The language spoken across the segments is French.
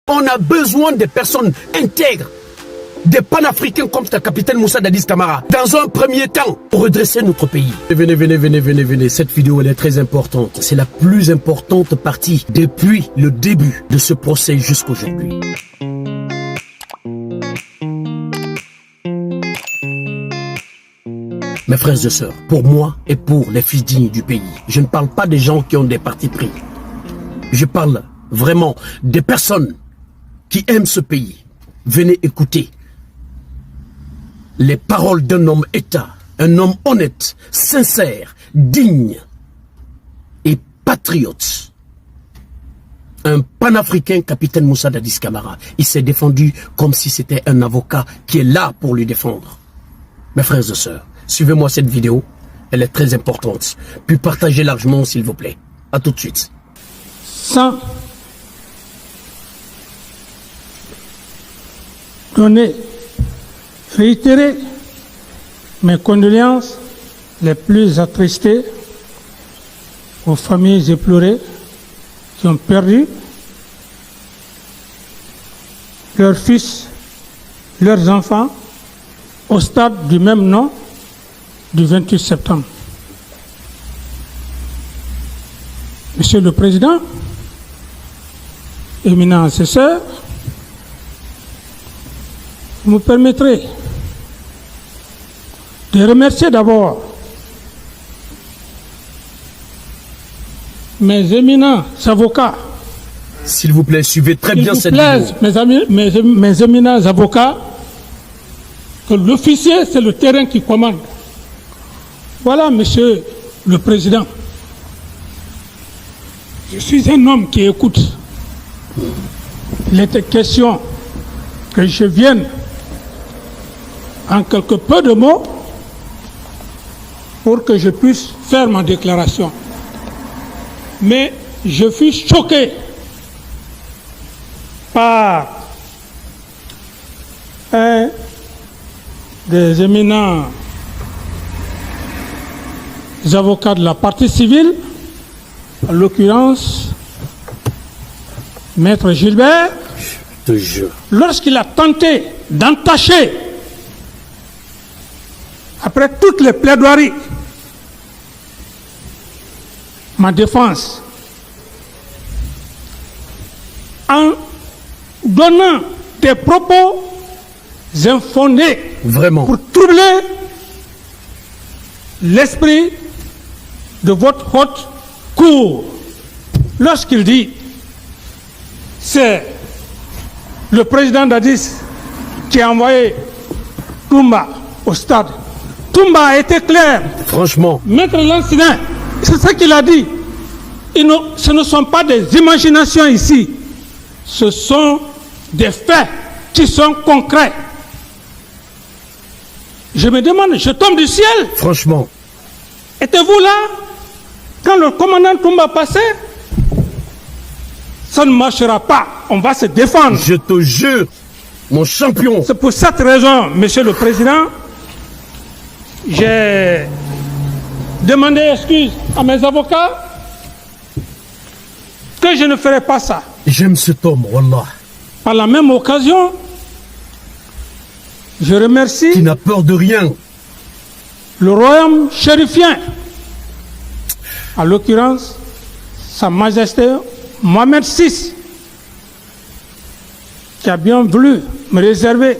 On a besoin de personnes intègres, des panafricains comme le capitaine Moussa Dadis Camara, dans un premier temps, pour redresser notre pays. Venez. Cette vidéo, elle est très importante. C'est la plus importante partie depuis le début de ce procès jusqu'aujourd'hui. Mes frères et sœurs, pour moi et pour les fils dignes du pays, je ne parle pas des gens qui ont des partis pris. Je parle vraiment des personnes qui aiment ce pays. Venez écouter les paroles d'un homme État, un homme honnête, sincère, digne et patriote. Un panafricain, capitaine Moussa Dadis Camara. Il s'est défendu comme si c'était un avocat qui est là pour lui défendre. Mes frères et sœurs, suivez-moi cette vidéo, elle est très importante. Puis partagez largement s'il vous plaît. A tout de suite. Sans réitérer mes condoléances les plus attristées aux familles éplorées qui ont perdu leurs fils, leurs enfants au stade du même nom du 28 septembre. Monsieur le Président, éminent assesseur, vous me permettrez de remercier d'abord mes éminents avocats. S'il vous plaît, suivez très bien cette vidéo. Mes éminents avocats, que l'officier, c'est le terrain qui commande. Voilà, Monsieur le Président. Je suis un homme qui écoute. Il était question que je vienne en quelque peu de mots pour que je puisse faire ma déclaration. Mais je fus choqué par un des éminents avocats de la partie civile, en l'occurrence Maître Gilbert, lorsqu'il a tenté d'entacher, après toutes les plaidoiries, ma défense, en donnant des propos infondés, vraiment, pour troubler l'esprit de votre haute cour, lorsqu'il dit c'est le président Dadis qui a envoyé Toumba au stade. Toumba a été clair. Franchement. Maître Lancidin, c'est ce qu'il a dit. Ce ne sont pas des imaginations ici. Ce sont des faits qui sont concrets. Je me demande, je tombe du ciel. Franchement. Étiez-vous là quand le commandant Toumba passait? Ça ne marchera pas. On va se défendre. Je te jure, mon champion. C'est pour cette raison, Monsieur le Président, j'ai demandé excuse à mes avocats que je ne ferai pas ça. J'aime cet homme, wallah. Par la même occasion, je remercie... Qui n'a peur de rien. Le royaume chérifien, en l'occurrence, Sa Majesté Mohamed VI, qui a bien voulu me réserver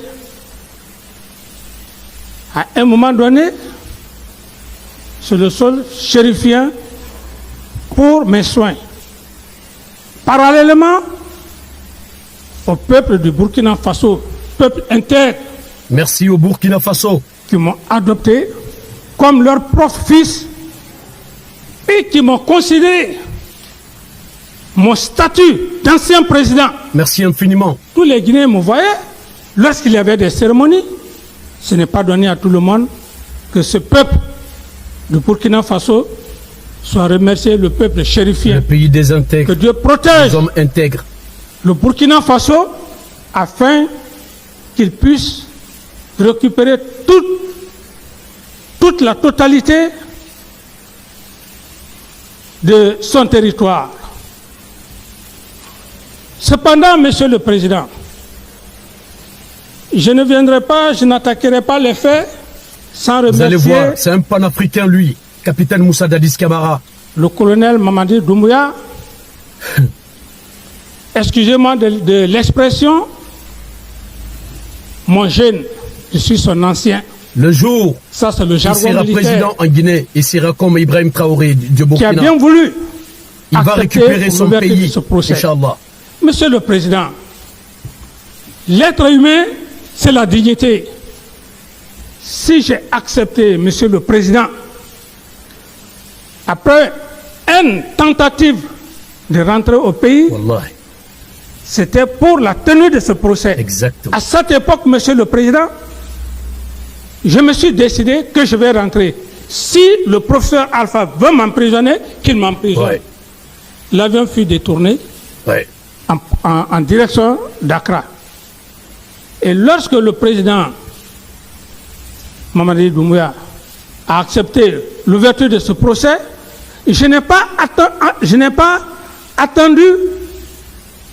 à un moment donné sur le sol chérifien pour mes soins. Parallèlement au peuple du Burkina Faso, peuple intègre. Merci au Burkina Faso. Qui m'ont adopté comme leur propre fils et qui m'ont considéré mon statut d'ancien président. Merci infiniment. Tous les Guinéens me voyaient. Lorsqu'il y avait des cérémonies, ce n'est pas donné à tout le monde que ce peuple du Burkina Faso soit remercié, le peuple chérifien. Le pays des intègres. Que Dieu protège les hommes intègres. Le Burkina Faso afin qu'il puisse récupérer toute la totalité de son territoire. Cependant, Monsieur le Président, je ne viendrai pas, je n'attaquerai pas les faits sans Vous allez remercier voir, c'est un panafricain, lui, capitaine Moussa Dadis Camara. le colonel Mamadi Doumbouya. Excusez-moi de l'expression, mon jeune, je suis son ancien. Le jour Ça, c'est le il jargon sera militaire président en Guinée, il sera comme Ibrahim Traoré du qui a Burkina. bien voulu Il va accepter récupérer son l'ouverture de pays, ce procès. Inch'Allah. Monsieur le Président, l'être humain, c'est la dignité. Si j'ai accepté, Monsieur le Président, après une tentative de rentrer au pays, Wallahi, c'était pour la tenue de ce procès. exactement. À cette époque, Monsieur le Président, je me suis décidé que je vais rentrer. Si le professeur Alpha veut m'emprisonner, qu'il m'emprisonne. Ouais. L'avion fut détourné Ouais. en direction d'Accra. Et lorsque le président Mamadi Doumbouya a accepté l'ouverture de ce procès, je n'ai pas attendu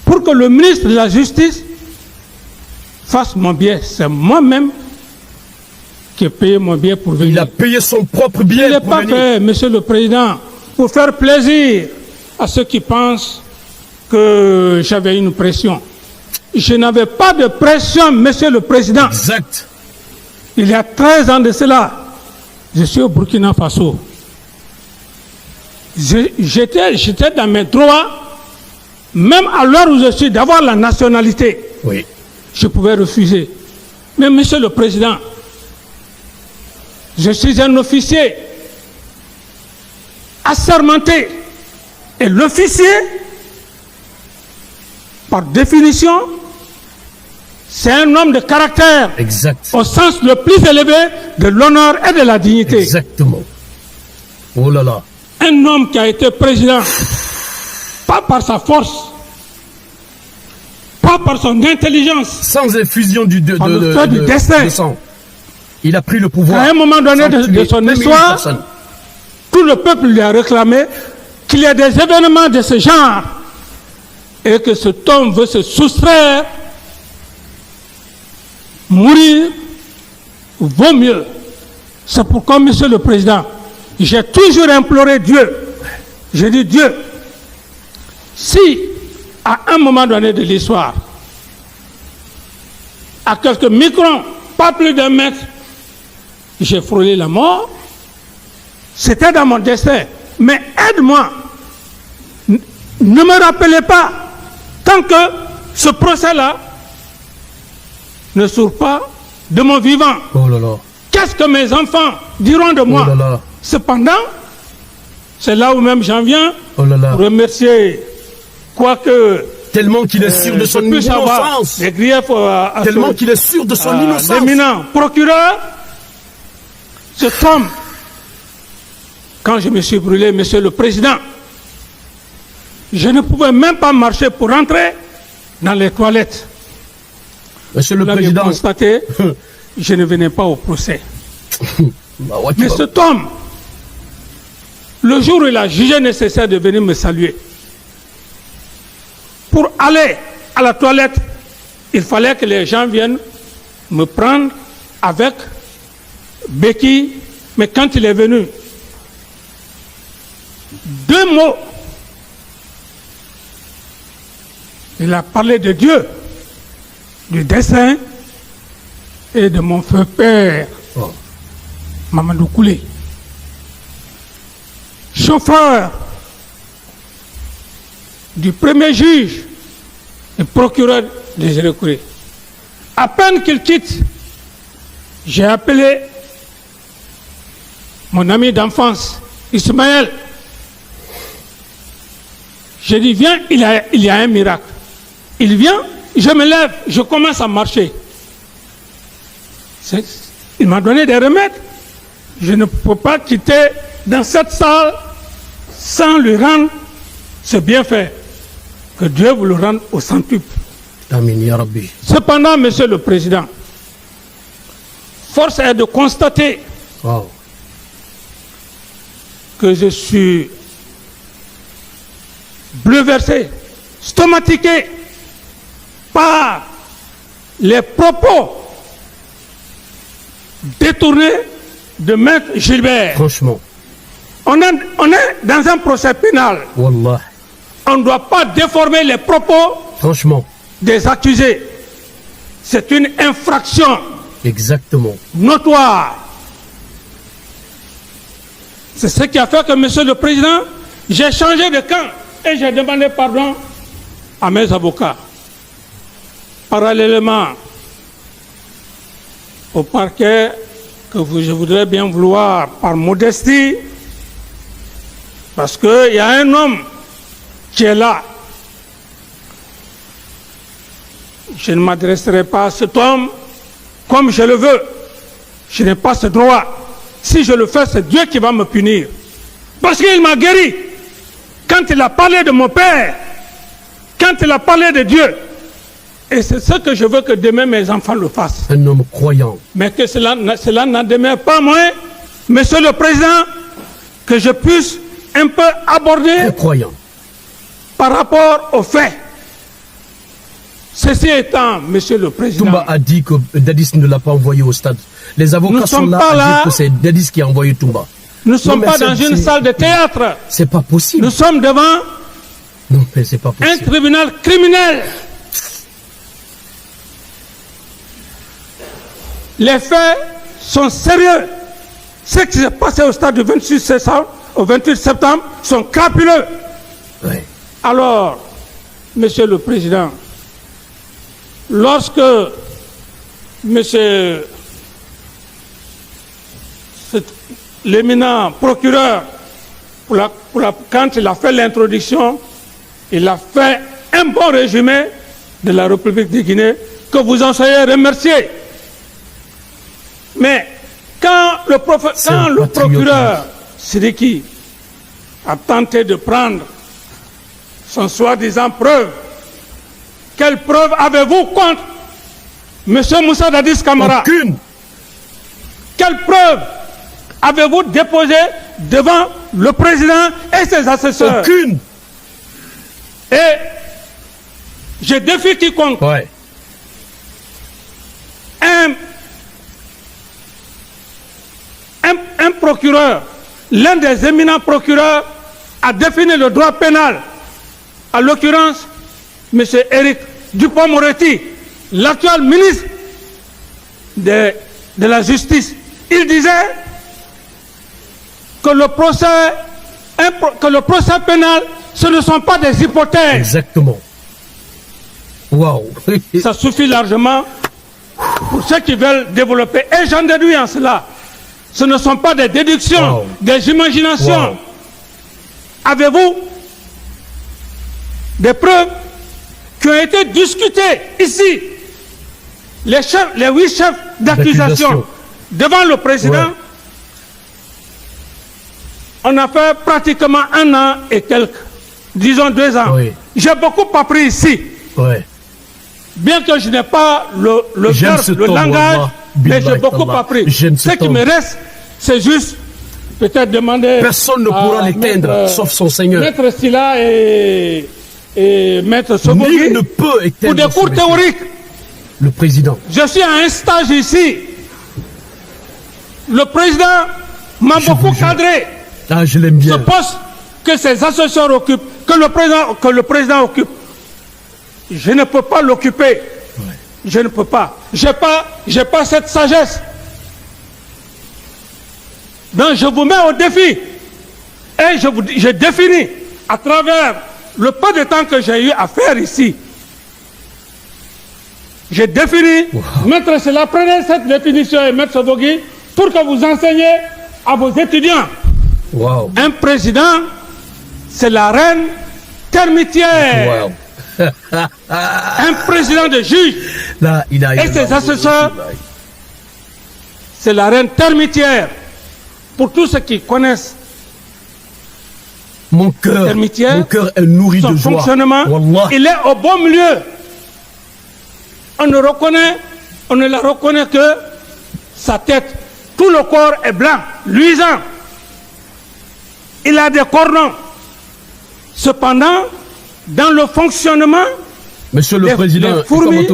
pour que le ministre de la Justice fasse mon billet. C'est moi-même qui ai payé mon billet pour venir. Il a payé son propre Je ne billet l'ai pour pas venir. fait, Monsieur le Président, pour faire plaisir à ceux qui pensent que j'avais une pression. Je n'avais pas de pression, Monsieur le Président. Exact. Il y a 13 ans de cela, je suis au Burkina Faso. J'étais dans mes droits, même à l'heure où je suis, d'avoir la nationalité. Oui. Je pouvais refuser. Mais Monsieur le Président, je suis un officier assermenté. Et l'officier, par définition, c'est un homme de caractère Exact. au sens le plus élevé de l'honneur et de la dignité. Exactement. Oh là là. Un homme qui a été président, pas par sa force, pas par son intelligence, Sans infusion du destin. de sang. Il a pris le à pouvoir. un moment donné sans de tuer son 2 millions de histoire, personnes. tout le peuple lui a réclamé qu'il y ait des événements de ce genre et que cet homme veut se soustraire, mourir, vaut mieux. C'est pourquoi, Monsieur le Président, j'ai toujours imploré Dieu. J'ai dit, Dieu, si à un moment donné de l'histoire, à quelques microns, pas plus d'un mètre, j'ai frôlé la mort, c'était dans mon destin. Mais aide-moi. Ne me rappelez pas tant que ce procès-là ne sort pas de mon vivant. Oh là là. Qu'est-ce que mes enfants diront de moi? Oh là là. Cependant, c'est là où même j'en viens Oh là là. pour remercier, quoique Tellement qu'il est sûr de son je puisse avoir innocence. des griefs à Tellement qu'il est sûr de son innocence. l'éminent procureur, cet homme, quand je me suis brûlé, Monsieur le Président, je ne pouvais même pas marcher pour rentrer dans les toilettes. Monsieur le Vous l'avez Président. constaté, je ne venais pas au procès. Bah ouais, Mais cet homme, le jour où il a jugé nécessaire de venir me saluer, pour aller à la toilette, il fallait que les gens viennent me prendre avec béquille. Mais quand il est venu, 2 mots, il a parlé de Dieu, du dessein et de mon feu père, Oh. Mamadou Koulé, chauffeur du premier juge et procureur de Gérékouré. À peine qu'il quitte, j'ai appelé mon ami d'enfance, Ismaël. J'ai dit, viens, il y a un miracle. Il vient, je me lève, je commence à marcher. Il m'a donné des remèdes. Je ne peux pas quitter dans cette salle sans lui rendre ce bienfait. Que Dieu vous le rende au centuple. Amin, ya Rabbi. Cependant, Monsieur le Président, force est de constater Wow. que je suis bouleversé, stomatiqué les propos détournés de Maître Gilbert. Franchement. On est dans un procès pénal. Wallah. On ne doit pas déformer les propos Franchement. des accusés. C'est une infraction Exactement. notoire. C'est ce qui a fait que, Monsieur le Président, j'ai changé de camp et j'ai demandé pardon à mes avocats. Parallèlement au parquet que je voudrais bien vouloir par modestie, parce qu'il y a un homme qui est là. Je ne m'adresserai pas à cet homme comme je le veux. Je n'ai pas ce droit. Si je le fais, c'est Dieu qui va me punir. Parce qu'il m'a guéri. Quand il a parlé de mon Père, quand il a parlé de Dieu. Et c'est ce que je veux que demain mes enfants le fassent. Un homme croyant. Mais que cela n'en demeure pas moins, Monsieur le Président, que je puisse un peu aborder Très croyant. par rapport aux faits. Ceci étant, Monsieur le Président, Toumba a dit que Dadis ne l'a pas envoyé au stade. Les avocats sont là à dire que c'est Dadis qui a envoyé Toumba. nous ne sommes mais pas dans une salle de théâtre. C'est pas possible. Nous sommes devant Non, mais c'est pas un possible. tribunal criminel. Les faits sont sérieux. Ce qui s'est passé au stade du 28 septembre sont crapuleux. Ouais. Alors, Monsieur le Président, lorsque Monsieur l'éminent procureur, quand il a fait l'introduction, il a fait un bon résumé de la République de Guinée, que vous en soyez remerciés. Mais quand le procureur Sidiki a tenté de prendre son soi-disant preuve, quelle preuve avez-vous contre M. Moussa Dadis Camara? Aucune. Quelle preuve avez-vous déposée devant le président et ses assesseurs? Aucune. Et je défie quiconque. Ouais. Un procureur, l'un des éminents procureurs, a défini le droit pénal. À l'occurrence, M. Éric Dupond-Moretti, l'actuel ministre de la Justice. Il disait que le procès pénal, ce ne sont pas des hypothèses. Exactement. Waouh. Ça suffit largement pour ceux qui veulent développer. Et j'en déduis en cela. Ce ne sont pas des déductions, Wow. des imaginations. Wow. Avez-vous des preuves qui ont été discutées ici? Les 8 chefs d'accusation devant le président, Ouais. on a fait pratiquement 1 an et quelques, disons 2 ans. Oui. J'ai beaucoup appris ici. Ouais. Bien que je n'ai pas le J'aime verbe, ce le temps, langage, wallah. mais j'ai Billahi beaucoup Allah. appris. J'aime ce Ce qui temps. me reste, c'est juste peut-être demander. Personne ne pourra à l'éteindre, Maître- sauf son Seigneur. Maître Silla et Maître Sobogui Nul ne peut pour éteindre des ce cours message. théoriques. Le président. Je suis à un stage ici. Le président m'a Je beaucoup vous jure. cadré. Ah, je l'aime Ce bien. poste que ses assesseurs occupent, que le président occupe, je ne peux pas l'occuper. Ouais. Je ne peux pas. J'ai pas cette sagesse. Donc je vous mets au défi. Et je définis à travers le peu de temps que j'ai eu à faire ici. J'ai défini. Wow. Maître Silla, prenez cette définition et Maître Sobogui pour que vous enseigniez à vos étudiants. Waouh. Un président, c'est la reine termitière. Waouh. Un président de juge, Là, il a. et ses assesseurs, c'est la reine termitière. Pour tous ceux qui connaissent Mon cœur est nourri son de joie. fonctionnement, Wallah. il est au bon milieu. On ne la reconnaît que sa tête. Tout le corps est blanc, luisant. Il a des cordons. Cependant, dans le fonctionnement, Monsieur le les Président, fourmis-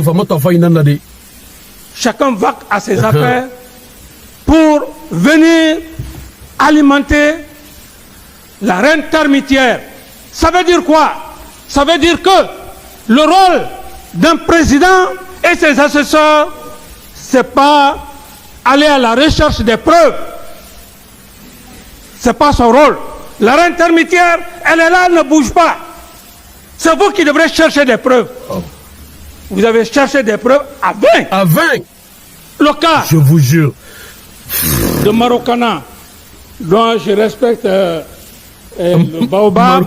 chacun va à ses affaires pour venir alimenter la reine termitière. Ça veut dire quoi? Ça veut dire que le rôle d'un président et ses assesseurs, c'est pas aller à la recherche des preuves. C'est pas son rôle. La reine termitière, elle est là, elle ne bouge pas. C'est vous qui devrez chercher des preuves. Vous avez cherché des preuves à 20. À 20. Le cas, je vous jure, de Marokana, dont je respecte le Baobab,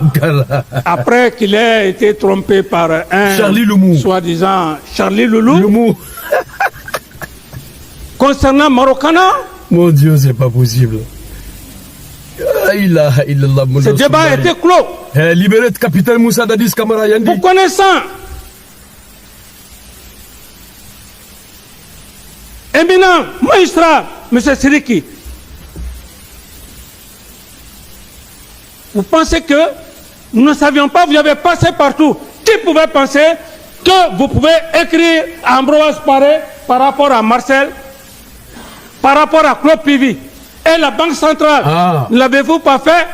après qu'il ait été trompé par un Charlie Loumou, soi-disant Charlie Loulou. Loumou. Concernant Marokana, mon Dieu, c'est pas possible. Ce débat a été clos. Libéré de capitaine Moussa Dadis Camara Yandi. Vous connaissant éminent magistrat, M. Siriki, vous pensez que nous ne savions pas, vous avez passé partout. Qui pouvait penser que vous pouvez écrire à Ambroise Paré par rapport à Marcel, par rapport à Claude Pivy et la Banque centrale? Ne l'avez-vous pas fait?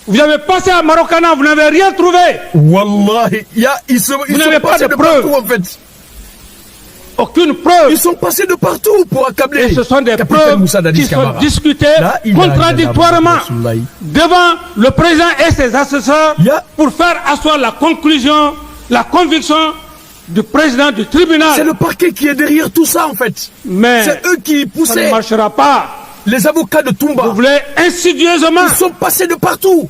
Vous avez passé à Marokana, vous n'avez rien trouvé. Wallahi, vous n'avez pas de preuves en fait. Aucune preuve. Ils sont passés de partout pour accabler. Et ce sont des preuves qui sont discutées contradictoirement devant le président et ses assesseurs pour faire asseoir la conclusion, la conviction du président du tribunal. C'est le parquet qui est derrière tout ça en fait. Mais c'est eux qui poussaient. Ça ne marchera pas. Les avocats de Toumba. Vous voulez insidieusement. Ils sont passés de partout.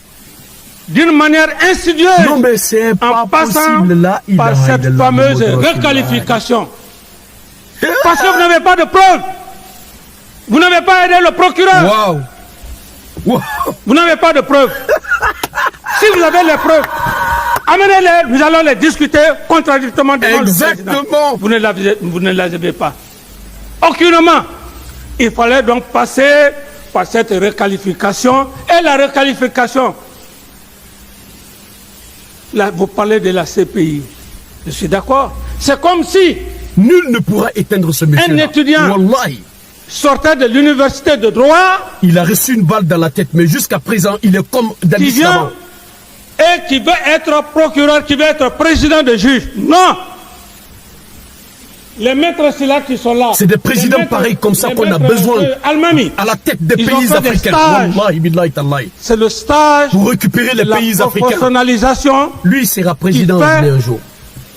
D'une manière insidieuse. Non mais c'est pas possible là. Par cette fameuse requalification. Parce que vous n'avez pas de preuves. Vous n'avez pas aidé le procureur. Wow. Vous n'avez pas de preuves. Si vous avez les preuves, amenez-les, nous allons les discuter contradictoirement devant le président. Vous ne les avez pas. Aucunement. Il fallait donc passer par cette requalification. Et la requalification, là, vous parlez de la CPI. Je suis d'accord. C'est comme si nul ne pourra éteindre ce monsieur. Un étudiant sortait de l'université de droit. Il a reçu une balle dans la tête, mais jusqu'à présent, il est comme Dadis Camara. Et qui veut être procureur, qui veut être président de juge. Non. Les maîtres là qui sont là. C'est des présidents pareils comme ça qu'on a besoin. À la tête des pays africains. C'est le stage pour récupérer les pays africains. Professionnalisation. Lui un président un jour.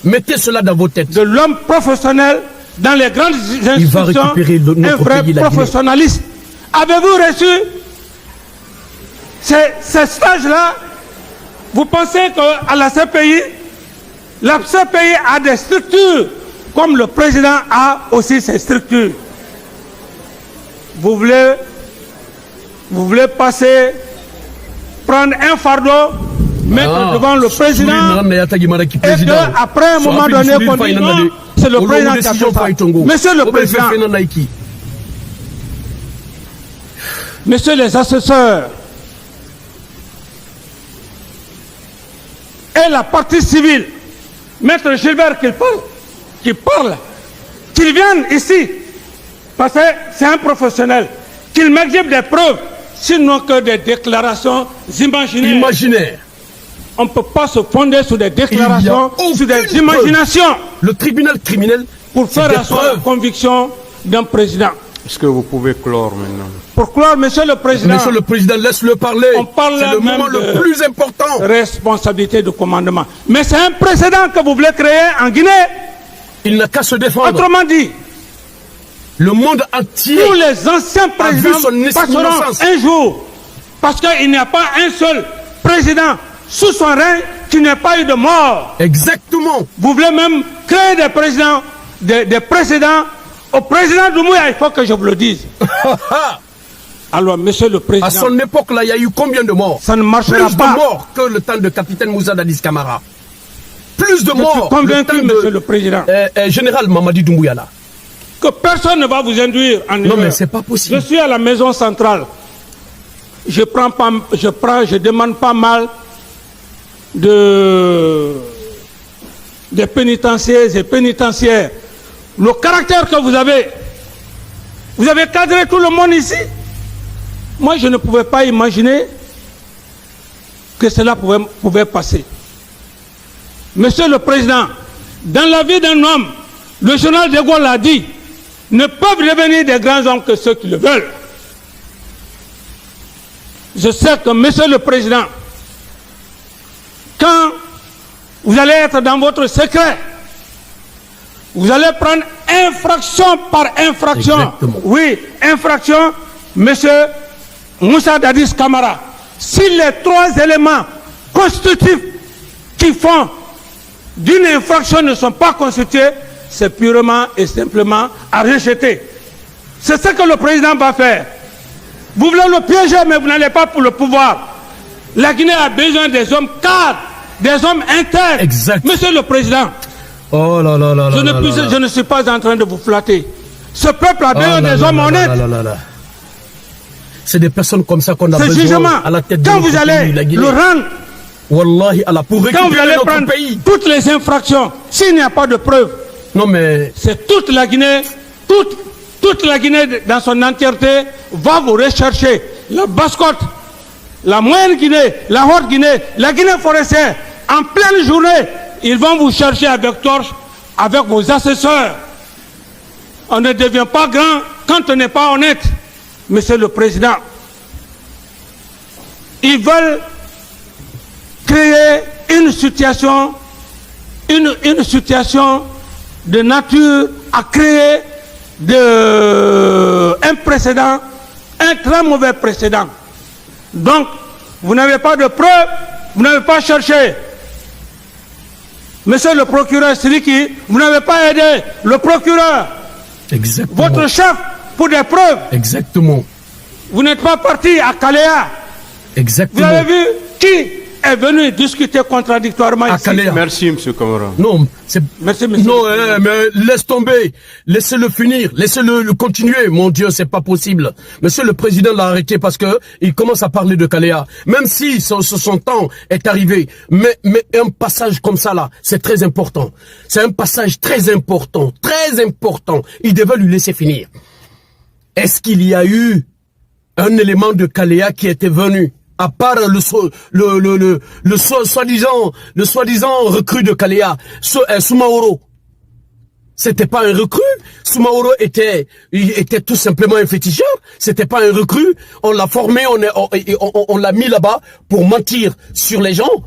Mettez cela dans vos têtes. De l'homme professionnel dans les grandes institutions. Il va récupérer un vrai professionnaliste. Avez-vous reçu ces stages-là? Vous pensez qu'à la CPI a des structures comme le président a aussi ses structures. Vous voulez passer, prendre un fardeau, mettre devant le président, et après un moment donné, qu'on dit non, c'est le président qui a fait ça. Monsieur le président, messieurs les assesseurs, et la partie civile, Maître Gilbert qui parle, qu'il vienne ici, parce que c'est un professionnel, qu'il m'exhibe des preuves, sinon que des déclarations imaginaires. On ne peut pas se fonder sur des déclarations, sur des imaginations. Le tribunal criminel, pour faire asseoir la conviction d'un président. Est-ce que vous pouvez clore maintenant? Pour clore, monsieur le président. Monsieur le président, laisse-le parler. On parle c'est le moment le plus important. Responsabilité de commandement. Mais c'est un précédent que vous voulez créer en Guinée. Il n'a qu'à se défendre. Autrement dit, le monde entier. Tous les anciens présidents passeront un jour. Parce qu'il n'y a pas un seul président sous son règne qui n'ait pas eu de mort. Exactement. Vous voulez même créer des présidents, des précédents. Au président Doumbouya, il faut que je vous le dise. Alors, monsieur le président. À son époque, là, il y a eu combien de morts? Ça ne marchera Plus pas. de morts que le temps de capitaine Moussa Dadis Camara. Plus de morts. Je suis convaincu, monsieur le président. Général Mamadi Doumbouya, là. Que personne ne va vous induire en erreur. Non, mais c'est pas possible. Je suis à la maison centrale. Je demande pas mal des pénitenciers et pénitentiaires le caractère que vous avez cadré tout le monde ici. Moi, je ne pouvais pas imaginer que cela pouvait passer. Monsieur le Président, dans la vie d'un homme, le général de Gaulle l'a dit, ne peuvent devenir des grands hommes que ceux qui le veulent. Je sais que, Monsieur le Président, quand vous allez être dans votre secret, vous allez prendre infraction par infraction. Exactement. Oui, infraction, Monsieur Moussa Dadis Camara. Si les trois éléments constitutifs qui font d'une infraction ne sont pas constitués, c'est purement et simplement à rejeter. C'est ce que le président va faire. Vous voulez le piéger, mais vous n'allez pas pour le pouvoir. La Guinée a besoin des hommes cadres, des hommes intègres. Exact. Monsieur le Président, Oh là là là là là là. je ne suis pas en train de vous flatter. Ce peuple a besoin des hommes honnêtes. C'est des personnes comme ça qu'on a Ce besoin jugement, à la tête de quand notre vous allez pays, la Guinée. le rendre, Wallahi Allah, pour quand vous récupérer allez notre prendre pays. toutes les infractions, s'il n'y a pas de preuves, Non mais, c'est toute la Guinée, toute la Guinée dans son entièreté va vous rechercher. La Basse-Côte, la Moyenne Guinée, la Haute Guinée, la Guinée forestière, en pleine journée, ils vont vous chercher avec torche, avec vos assesseurs. On ne devient pas grand quand on n'est pas honnête, Monsieur le Président. Ils veulent créer une situation de nature à créer un précédent, un très mauvais précédent. Donc, vous n'avez pas de preuves, vous n'avez pas cherché. Monsieur le procureur Siliki, vous n'avez pas aidé le procureur, exactement. votre chef, pour des preuves. Exactement. Vous n'êtes pas parti à Kalea. Vous Exactement. avez vu qui est venu discuter contradictoirement À ici. Kalea. Merci, M. Camara. Non, c'est... Merci, monsieur. Non, mais laisse tomber. Laissez-le finir. Laissez-le continuer. Mon Dieu, c'est pas possible. Monsieur le Président l'a arrêté parce que il commence à parler de Kalea. Même si son temps est arrivé. Mais un passage comme ça là, c'est très important. C'est un passage très important. Très important. Il devait lui laisser finir. Est-ce qu'il y a eu un élément de Kalea qui était venu, à part le soi-disant recrue de Kalea, Soumaoro? C'était pas un recrue. Soumaoro était tout simplement un féticheur. C'était pas un recrue. On l'a formé, on l'a mis là-bas pour mentir sur les gens.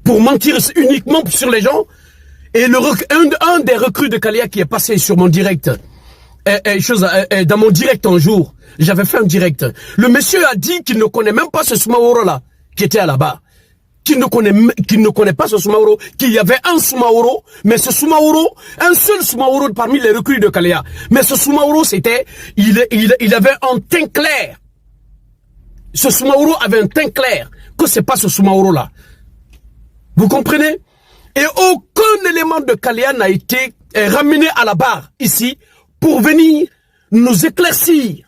Pour mentir uniquement sur les gens. Et un des recrues de Kalea qui est passé sur mon direct, dans mon direct un jour, j'avais fait un direct. Le monsieur a dit qu'il ne connaît même pas ce Soumaoro là, qui était là-bas. Qu'il ne connaît pas ce Soumaoro, qu'il y avait un Soumaoro, mais ce Soumaoro, un seul Soumaoro parmi les recrues de Kalea. Mais ce Soumaoro, il avait un teint clair. Ce Soumaoro avait un teint clair, que c'est pas ce Soumaoro là. Vous comprenez? Et aucun élément de Kalea n'a été ramené à la barre ici pour venir nous éclaircir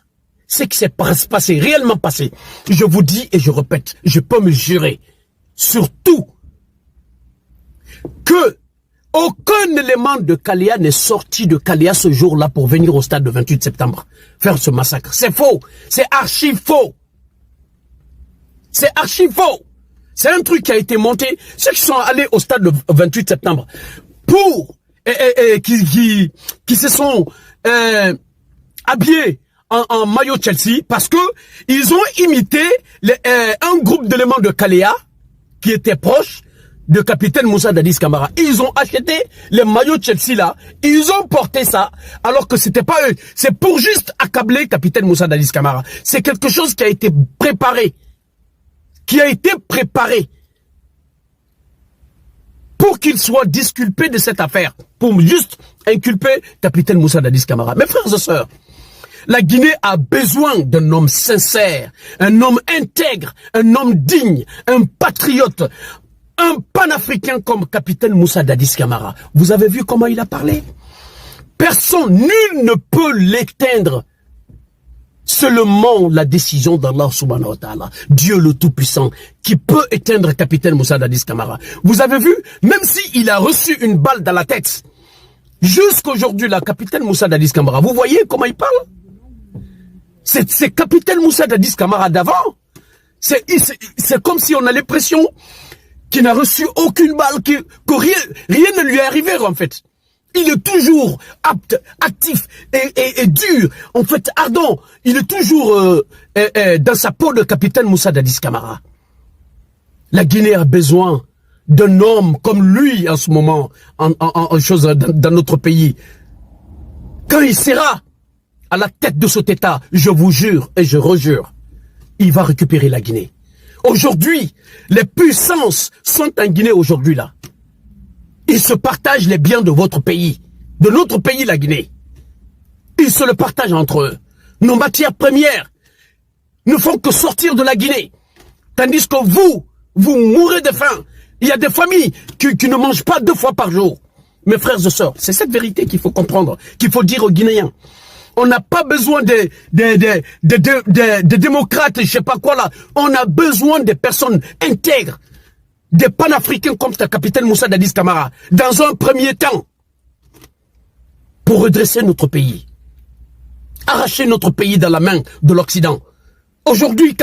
ce qui s'est passé, réellement passé. Je vous dis et je répète, je peux me jurer, surtout, que aucun élément de Kalea n'est sorti de Kalea ce jour-là pour venir au stade le 28 septembre faire ce massacre. C'est faux, c'est archi faux. C'est archi faux. C'est un truc qui a été monté. Ceux qui sont allés au stade le 28 septembre pour qui se sont habillés en maillot Chelsea parce que ils ont imité un groupe d'éléments de Kalea qui étaient proches de capitaine Moussa Dadis Camara. Ils ont acheté les maillots Chelsea là, ils ont porté ça alors que c'était pas eux. C'est pour juste accabler capitaine Moussa Dadis Camara. C'est quelque chose qui a été préparé. Pour qu'il soit disculpé de cette affaire, pour juste inculper capitaine Moussa Dadis Camara. Mes frères et sœurs, la Guinée a besoin d'un homme sincère, un homme intègre, un homme digne, un patriote, un panafricain comme capitaine Moussa Dadis Camara. Vous avez vu comment il a parlé? Personne, nul ne peut l'éteindre. Seulement la décision d'Allah subhanahu wa ta'ala, Dieu le Tout-Puissant, qui peut éteindre capitaine Moussa Dadis Camara. Vous avez vu, même s'il a reçu une balle dans la tête, Jusqu'aujourd'hui, la capitaine Moussa Dadis Camara, vous voyez comment il parle? C'est capitaine Moussa Dadis Camara d'avant. C'est comme si on a l'impression qu'il n'a reçu aucune balle, que rien ne lui est arrivé en fait. Il est toujours apte, actif et dur, en fait ardent. Il est toujours dans sa peau de capitaine Moussa Dadis Camara. La Guinée a besoin d'un homme comme lui en ce moment, dans notre pays. Quand il sera à la tête de cet État, je vous jure et je rejure, il va récupérer la Guinée. Aujourd'hui, les puissances sont en Guinée aujourd'hui là. Ils se partagent les biens de votre pays, de notre pays la Guinée. Ils se le partagent entre eux. Nos matières premières ne font que sortir de la Guinée. Tandis que vous mourrez de faim. Il y a des familles qui ne mangent pas 2 fois par jour. Mes frères et sœurs, c'est cette vérité qu'il faut comprendre, qu'il faut dire aux Guinéens. On n'a pas besoin de démocrates, je sais pas quoi là. On a besoin de personnes intègres, des panafricains comme ta capitaine Moussa Dadis Camara, dans un premier temps, pour redresser notre pays. Arracher notre pays dans la main de l'Occident. Aujourd'hui,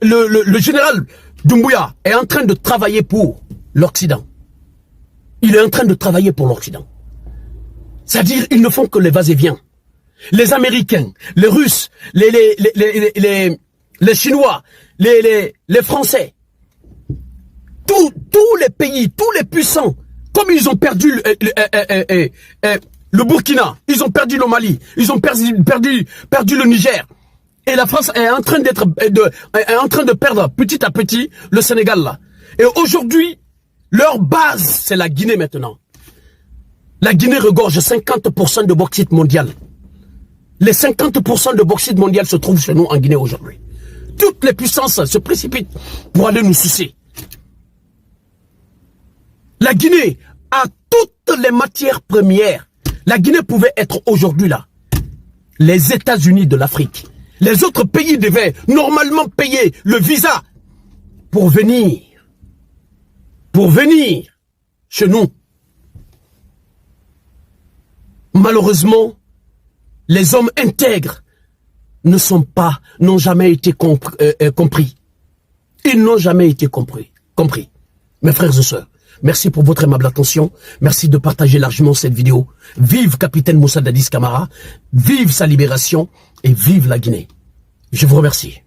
le général Doumbouya est en train de travailler pour l'Occident. Il est en train de travailler pour l'Occident. C'est-à-dire, ils ne font que les va-et-vient. Les Américains, les Russes, les Chinois, les Français, tous les pays, tous les puissants, comme ils ont perdu le Burkina, ils ont perdu le Mali, ils ont perdu le Niger, et la France est en train de perdre petit à petit le Sénégal là. Et aujourd'hui, leur base, c'est la Guinée maintenant. La Guinée regorge 50% de bauxite mondial. Les 50% de bauxite mondial se trouvent chez nous en Guinée aujourd'hui. Toutes les puissances se précipitent pour aller nous sucer. La Guinée a toutes les matières premières. La Guinée pouvait être aujourd'hui là les États-Unis de l'Afrique. Les autres pays devaient normalement payer le visa pour venir chez nous. Malheureusement, les hommes intègres n'ont jamais été compris. Ils n'ont jamais été compris. Mes frères et sœurs, merci pour votre aimable attention. Merci de partager largement cette vidéo. Vive capitaine Moussa Dadis Camara. Vive sa libération et vive la Guinée. Je vous remercie.